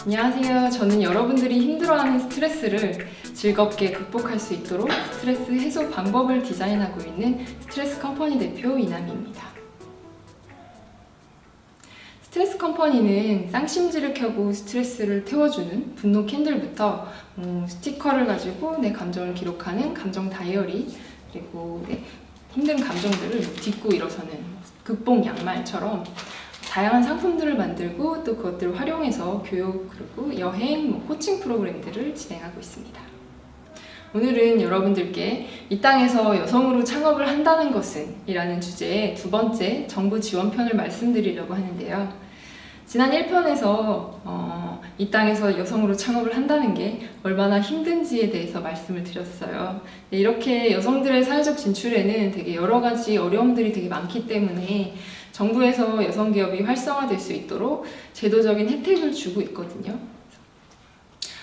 안녕하세요. 저는 여러분들이 힘들어하는 스트레스를 즐겁게 극복할 수 있도록 스트레스 해소 방법을 디자인하고 있는 스트레스 컴퍼니 대표 이남희입니다. 스트레스 컴퍼니는 쌍심지를 켜고 스트레스를 태워주는 분노 캔들부터 스티커를 가지고 내 감정을 기록하는 감정 다이어리, 그리고 힘든 감정들을 딛고 일어서는 극복 양말처럼 다양한 상품들을 만들고 또 그것들을 활용해서 교육, 그리고 여행, 코칭 프로그램들을 진행하고 있습니다. 오늘은 여러분들께 이 땅에서 여성으로 창업을 한다는 것은 이라는 주제의 두 번째 정부 지원편을 말씀드리려고 하는데요. 지난 1편에서 이 땅에서 여성으로 창업을 한다는 게 얼마나 힘든지에 대해서 말씀을 드렸어요. 이렇게 여성들의 사회적 진출에는 되게 여러 가지 어려움들이 되게 많기 때문에 정부에서 여성기업이 활성화될 수 있도록 제도적인 혜택을 주고 있거든요.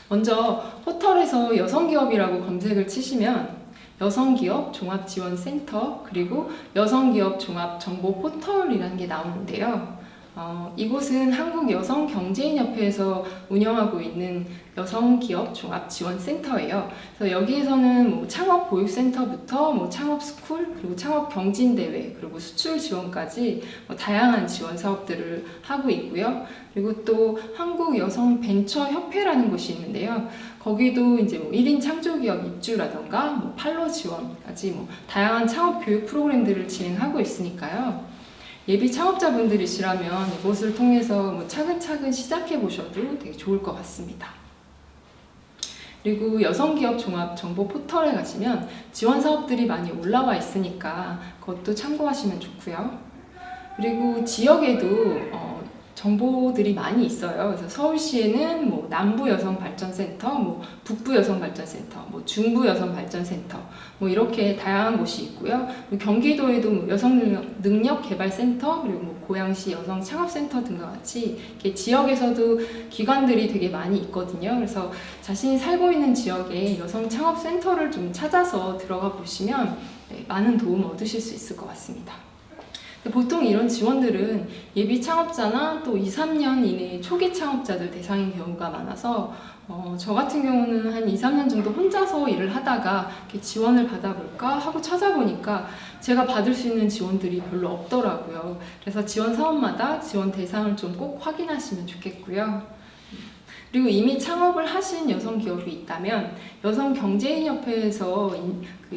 먼저 포털에서 여성기업이라고 검색을 치시면 여성기업 종합지원센터 그리고 여성기업 종합정보포털이라는 게 나오는데요. 이곳은 한국여성경제인협회에서 운영하고 있는 여성기업 종합지원센터예요. 그래서 여기에서는 창업보육센터부터 창업스쿨, 그리고 창업경진대회, 그리고 수출 지원까지 다양한 지원 사업들을 하고 있고요. 그리고 또 한국여성벤처협회라는 곳이 있는데요. 거기도 이제 1인 창조기업 입주라던가 팔로 지원까지 다양한 창업 교육 프로그램들을 진행하고 있으니까요. 예비 창업자분들이시라면 이곳을 통해서 차근차근 시작해 보셔도 되게 좋을 것 같습니다. 그리고 여성기업 종합 정보 포털에 가시면 지원 사업들이 많이 올라와 있으니까 그것도 참고하시면 좋고요. 그리고 지역에도 정보들이 많이 있어요. 그래서 서울시에는 남부 여성 발전센터, 북부 여성 발전센터, 중부 여성 발전센터, 이렇게 다양한 곳이 있고요. 경기도에도 여성 능력 개발센터, 그리고 고양시 여성 창업센터 등과 같이 이렇게 지역에서도 기관들이 되게 많이 있거든요. 그래서 자신이 살고 있는 지역에 여성 창업센터를 좀 찾아서 들어가 보시면 많은 도움 얻으실 수 있을 것 같습니다. 보통 이런 지원들은 예비 창업자나 또 2, 3년 이내 초기 창업자들 대상인 경우가 많아서 저 같은 경우는 한 2, 3년 정도 혼자서 일을 하다가 이렇게 지원을 받아볼까 하고 찾아보니까 제가 받을 수 있는 지원들이 별로 없더라고요. 그래서 지원 사업마다 지원 대상을 좀 꼭 확인하시면 좋겠고요. 그리고 이미 창업을 하신 여성기업이 있다면 여성경제인협회에서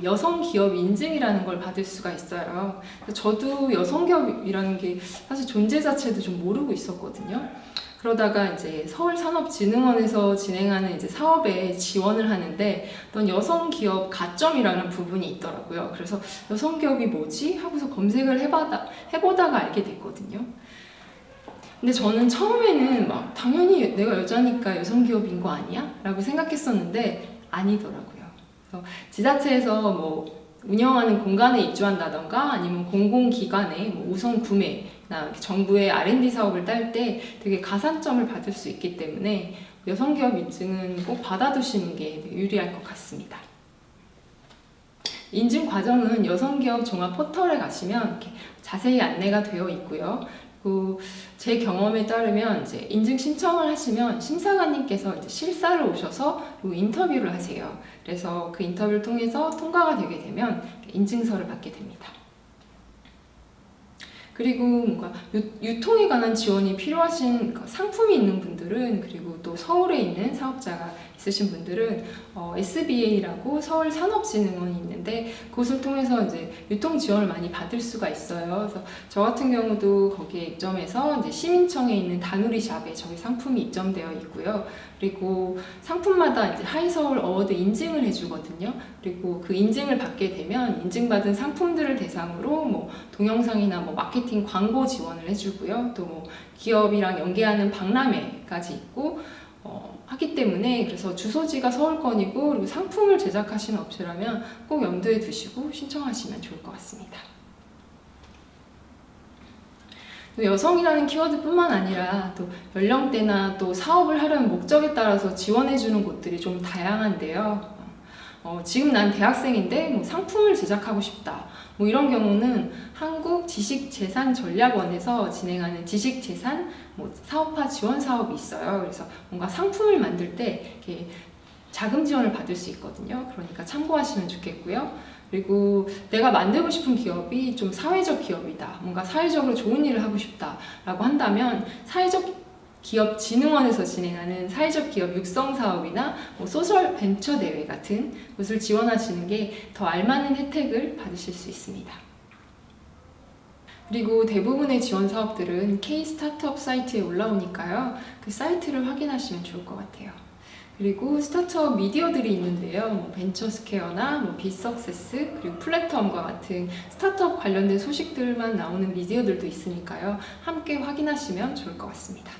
여성기업 인증이라는 걸 받을 수가 있어요. 저도 여성기업이라는 게 사실 존재 자체도 좀 모르고 있었거든요. 그러다가 이제 서울산업진흥원에서 진행하는 이제 사업에 지원을 하는데 어떤 여성기업 가점이라는 부분이 있더라고요. 그래서 여성기업이 뭐지? 하고서 검색을 해보다가 알게 됐거든요. 근데 저는 처음에는 당연히 내가 여자니까 여성기업인 거 아니야? 라고 생각했었는데 아니더라고요. 그래서 지자체에서 운영하는 공간에 입주한다던가 아니면 공공기관에 우선 구매나 정부의 R&D 사업을 딸 때 되게 가산점을 받을 수 있기 때문에 여성기업 인증은 꼭 받아두시는 게 유리할 것 같습니다. 인증 과정은 여성기업 종합 포털에 가시면 이렇게 자세히 안내가 되어 있고요. 제 경험에 따르면 이제 인증 신청을 하시면 심사관님께서 이제 실사를 오셔서 인터뷰를 하세요. 그래서 그 인터뷰를 통해서 통과가 되게 되면 인증서를 받게 됩니다. 그리고 뭔가 유통에 관한 지원이 필요하신 상품이 있는 분들은, 그리고 또 서울에 있는 사업자가 있으신 분들은 SBA라고 서울산업진흥원이 있는데 그곳을 통해서 이제 유통 지원을 많이 받을 수가 있어요. 그래서 저 같은 경우도 거기에 입점해서 이제 시민청에 있는 다누리샵에 저희 상품이 입점되어 있고요. 그리고 상품마다 이제 하이서울 어워드 인증을 해주거든요. 그리고 그 인증을 받게 되면 인증받은 상품들을 대상으로 동영상이나 마케팅 광고 지원을 해주고요. 또 기업이랑 연계하는 박람회까지 있고 하기 때문에, 그래서 주소지가 서울권이고 그리고 상품을 제작하시는 업체라면 꼭 염두에 두시고 신청하시면 좋을 것 같습니다. 여성이라는 키워드뿐만 아니라 또 연령대나 또 사업을 하려는 목적에 따라서 지원해주는 곳들이 좀 다양한데요. 지금 난 대학생인데 뭐 상품을 제작하고 싶다. 뭐 이런 경우는 한국지식재산전략원에서 진행하는 지식재산 사업화 지원 사업이 있어요. 그래서 뭔가 상품을 만들 때 이렇게 자금 지원을 받을 수 있거든요. 그러니까 참고하시면 좋겠고요. 그리고 내가 만들고 싶은 기업이 좀 사회적 기업이다. 뭔가 사회적으로 좋은 일을 하고 싶다라고 한다면 사회적 기업 진흥원에서 진행하는 사회적 기업 육성 사업이나 소셜 벤처 대회 같은 곳을 지원하시는 게 더 알맞는 혜택을 받으실 수 있습니다. 그리고 대부분의 지원 사업들은 K 스타트업 사이트에 올라오니까요. 그 사이트를 확인하시면 좋을 것 같아요. 그리고 스타트업 미디어들이 있는데요. 벤처스퀘어나 빗석세스 그리고 플랫텀과 같은 스타트업 관련된 소식들만 나오는 미디어들도 있으니까요. 함께 확인하시면 좋을 것 같습니다.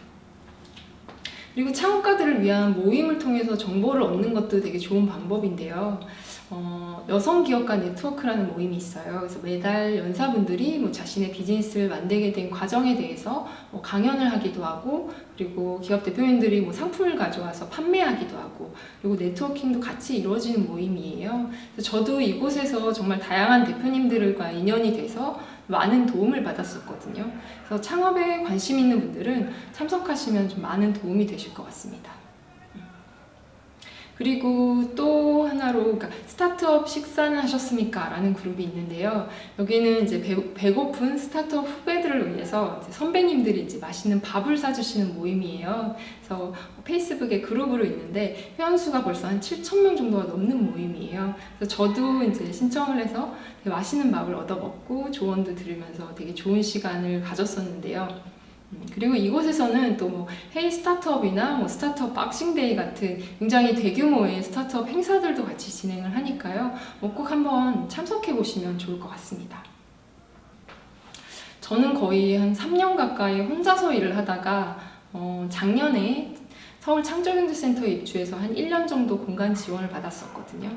그리고 창업가들을 위한 모임을 통해서 정보를 얻는 것도 되게 좋은 방법인데요. 여성 기업가 네트워크라는 모임이 있어요. 그래서 매달 연사분들이 자신의 비즈니스를 만들게 된 과정에 대해서 강연을 하기도 하고, 그리고 기업 대표님들이 상품을 가져와서 판매하기도 하고, 그리고 네트워킹도 같이 이루어지는 모임이에요. 그래서 저도 이곳에서 정말 다양한 대표님들과 인연이 돼서 많은 도움을 받았었거든요. 그래서 창업에 관심 있는 분들은 참석하시면 좀 많은 도움이 되실 것 같습니다. 그리고 또 하나로, 그러니까 스타트업 식사는 하셨습니까? 라는 그룹이 있는데요. 여기는 이제 배고픈 스타트업 후배들을 위해서 이제 선배님들이 이제 맛있는 밥을 사주시는 모임이에요. 그래서 페이스북에 그룹으로 있는데 회원수가 벌써 한 7,000명 정도가 넘는 모임이에요. 그래서 저도 이제 신청을 해서 되게 맛있는 밥을 얻어먹고 조언도 들으면서 되게 좋은 시간을 가졌었는데요. 그리고 이곳에서는 또 헤이 스타트업이나 스타트업 박싱데이 같은 굉장히 대규모의 스타트업 행사들도 같이 진행을 하니까요. 꼭 한번 참석해 보시면 좋을 것 같습니다. 저는 거의 한 3년 가까이 혼자서 일을 하다가 작년에 서울 창조경제센터에 입주해서 한 1년 정도 공간 지원을 받았었거든요.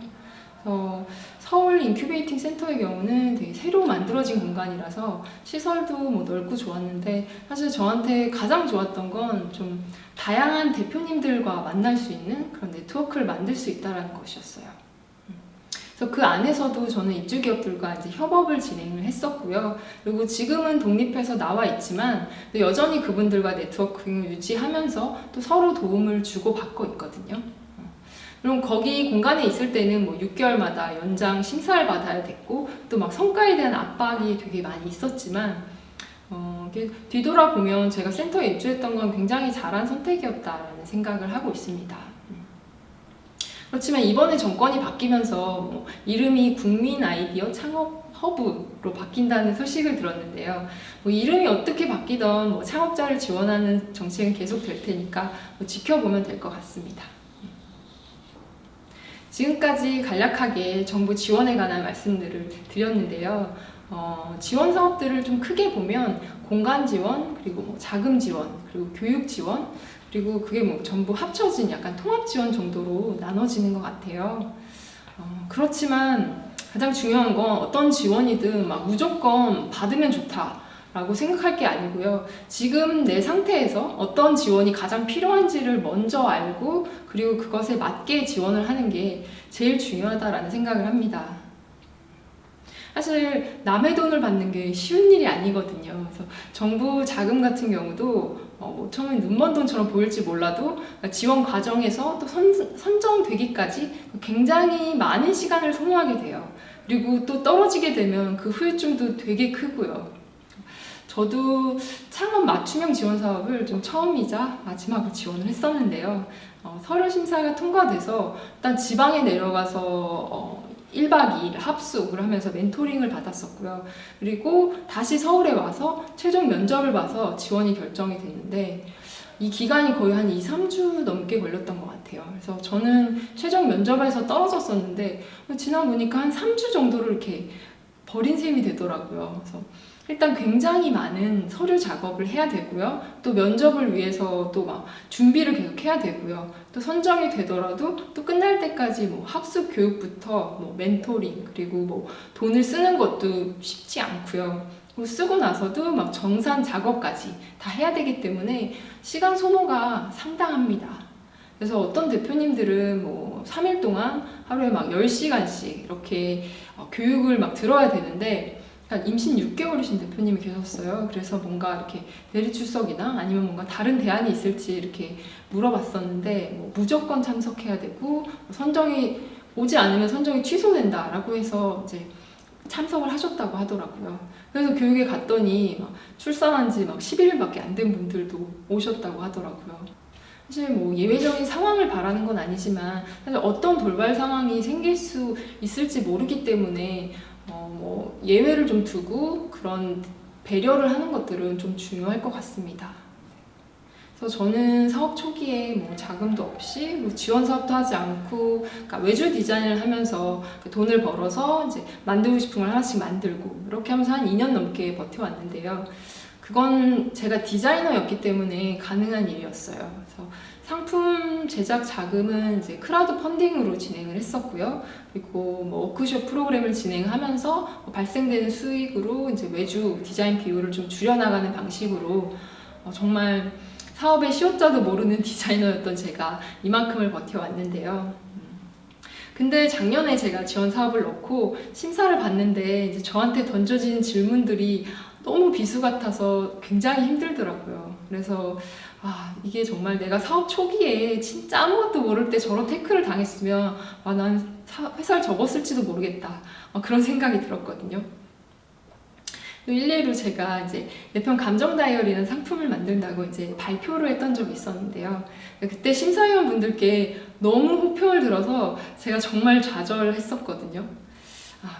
서울 인큐베이팅 센터의 경우는 되게 새로 만들어진 공간이라서 시설도 넓고 좋았는데, 사실 저한테 가장 좋았던 건 좀 다양한 대표님들과 만날 수 있는 그런 네트워크를 만들 수 있다는 것이었어요. 그래서 그 안에서도 저는 입주기업들과 이제 협업을 진행을 했었고요. 그리고 지금은 독립해서 나와 있지만 여전히 그분들과 네트워킹을 유지하면서 또 서로 도움을 주고받고 있거든요. 물론 거기 공간에 있을 때는 6개월마다 연장 심사를 받아야 됐고, 또 성과에 대한 압박이 되게 많이 있었지만, 뒤돌아보면 제가 센터에 입주했던 건 굉장히 잘한 선택이었다라는 생각을 하고 있습니다. 그렇지만 이번에 정권이 바뀌면서 이름이 국민 아이디어 창업 허브로 바뀐다는 소식을 들었는데요. 이름이 어떻게 바뀌던 창업자를 지원하는 정책은 계속 될 테니까 지켜보면 될 것 같습니다. 지금까지 간략하게 정부 지원에 관한 말씀들을 드렸는데요. 지원 사업들을 좀 크게 보면 공간 지원, 그리고 자금 지원, 그리고 교육 지원, 그리고 그게 전부 합쳐진 약간 통합 지원 정도로 나눠지는 것 같아요. 그렇지만 가장 중요한 건 어떤 지원이든 무조건 받으면 좋다 라고 생각할 게 아니고요. 지금 내 상태에서 어떤 지원이 가장 필요한지를 먼저 알고, 그리고 그것에 맞게 지원을 하는 게 제일 중요하다라는 생각을 합니다. 사실 남의 돈을 받는 게 쉬운 일이 아니거든요. 그래서 정부 자금 같은 경우도 처음에 눈먼 돈처럼 보일지 몰라도 지원 과정에서 또 선정되기까지 굉장히 많은 시간을 소모하게 돼요. 그리고 또 떨어지게 되면 그 후유증도 되게 크고요. 저도 창업 맞춤형 지원 사업을 좀 처음이자 마지막으로 지원을 했었는데요. 서류 심사가 통과돼서 일단 지방에 내려가서 1박 2일 합숙을 하면서 멘토링을 받았었고요. 그리고 다시 서울에 와서 최종 면접을 봐서 지원이 결정이 됐는데, 이 기간이 거의 한 2, 3주 넘게 걸렸던 것 같아요. 그래서 저는 최종 면접에서 떨어졌었는데 지나보니까 한 3주 정도를 이렇게 버린 셈이 되더라고요. 그래서 일단 굉장히 많은 서류 작업을 해야 되고요. 또 면접을 위해서 또 준비를 계속 해야 되고요. 또 선정이 되더라도 또 끝날 때까지 학습 교육부터 멘토링, 그리고 돈을 쓰는 것도 쉽지 않고요. 쓰고 나서도 정산 작업까지 다 해야 되기 때문에 시간 소모가 상당합니다. 그래서 어떤 대표님들은 뭐 3일 동안 하루에 막 10시간씩 이렇게 교육을 막 들어야 되는데 한 임신 6개월이신 대표님이 계셨어요. 그래서 뭔가 이렇게 내리출석이나 아니면 뭔가 다른 대안이 있을지 이렇게 물어봤었는데 뭐 무조건 참석해야 되고 선정이 오지 않으면 선정이 취소된다라고 해서 이제 참석을 하셨다고 하더라고요. 그래서 교육에 갔더니 막 출산한 지 막 10일밖에 안 된 분들도 오셨다고 하더라고요. 사실 뭐 예외적인 상황을 바라는 건 아니지만 사실 어떤 돌발 상황이 생길 수 있을지 모르기 때문에 뭐 예외를 좀 두고 그런 배려를 하는 것들은 좀 중요할 것 같습니다. 그래서 저는 사업 초기에 뭐 자금도 없이 그리고 지원 사업도 하지 않고 그러니까 외주 디자인을 하면서 돈을 벌어서 이제 만들고 싶은 걸 하나씩 만들고 이렇게 하면서 한 2년 넘게 버텨왔는데요. 그건 제가 디자이너였기 때문에 가능한 일이었어요. 그래서 상품 제작 자금은 이제 크라우드 펀딩으로 진행을 했었고요. 그리고 뭐 워크숍 프로그램을 진행하면서 발생되는 수익으로 이제 외주 디자인 비율을 좀 줄여나가는 방식으로 정말 사업의 시옷자도 모르는 디자이너였던 제가 이만큼을 버텨왔는데요. 근데 작년에 제가 지원 사업을 넣고 심사를 봤는데 이제 저한테 던져지는 질문들이 너무 비수 같아서 굉장히 힘들더라고요. 그래서 이게 정말 내가 사업 초기에 진짜 아무것도 모를 때 저런 태클을 당했으면 난 회사를 접었을지도 모르겠다. 그런 생각이 들었거든요. 일례로 제가 이제 내 편 감정 다이어리라는 상품을 만든다고 이제 발표를 했던 적이 있었는데요. 그때 심사위원분들께 너무 호평을 들어서 제가 정말 좌절했었거든요.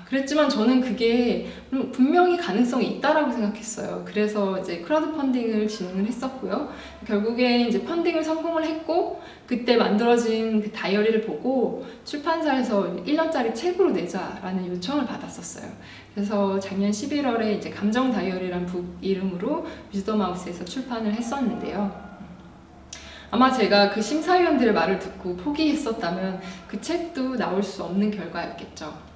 그랬지만 저는 그게 분명히 가능성이 있다라고 생각했어요. 그래서 이제 크라우드 펀딩을 진행을 했었고요. 결국에 이제 펀딩을 성공을 했고 그때 만들어진 그 다이어리를 보고 출판사에서 1년짜리 책으로 내자라는 요청을 받았었어요. 그래서 작년 11월에 이제 감정 다이어리라는 북 이름으로 위즈덤하우스에서 출판을 했었는데요. 아마 제가 그 심사위원들의 말을 듣고 포기했었다면 그 책도 나올 수 없는 결과였겠죠.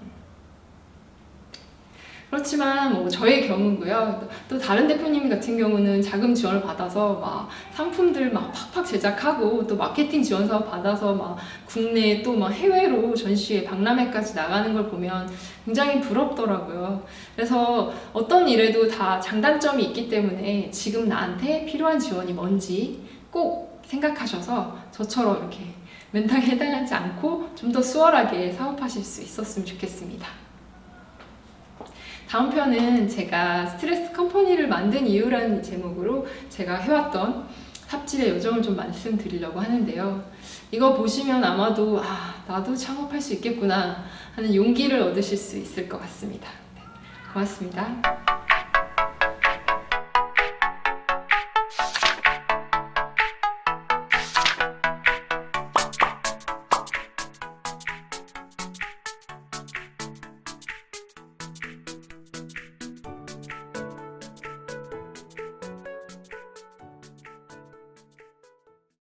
그렇지만 뭐 저의 경우고요. 또 다른 대표님 같은 경우는 자금 지원을 받아서 막 상품들 막 팍팍 제작하고 또 마케팅 지원 사업 받아서 막 국내 또 막 해외로 전시회 박람회까지 나가는 걸 보면 굉장히 부럽더라고요. 그래서 어떤 일에도 다 장단점이 있기 때문에 지금 나한테 필요한 지원이 뭔지 꼭 생각하셔서 저처럼 이렇게 맨땅에 해당하지 않고 좀 더 수월하게 사업하실 수 있었으면 좋겠습니다. 다음 편은 제가 스트레스 컴퍼니를 만든 이유라는 제목으로 제가 해왔던 삽질의 여정을 좀 말씀드리려고 하는데요. 이거 보시면 아마도 나도 창업할 수 있겠구나 하는 용기를 얻으실 수 있을 것 같습니다. 고맙습니다.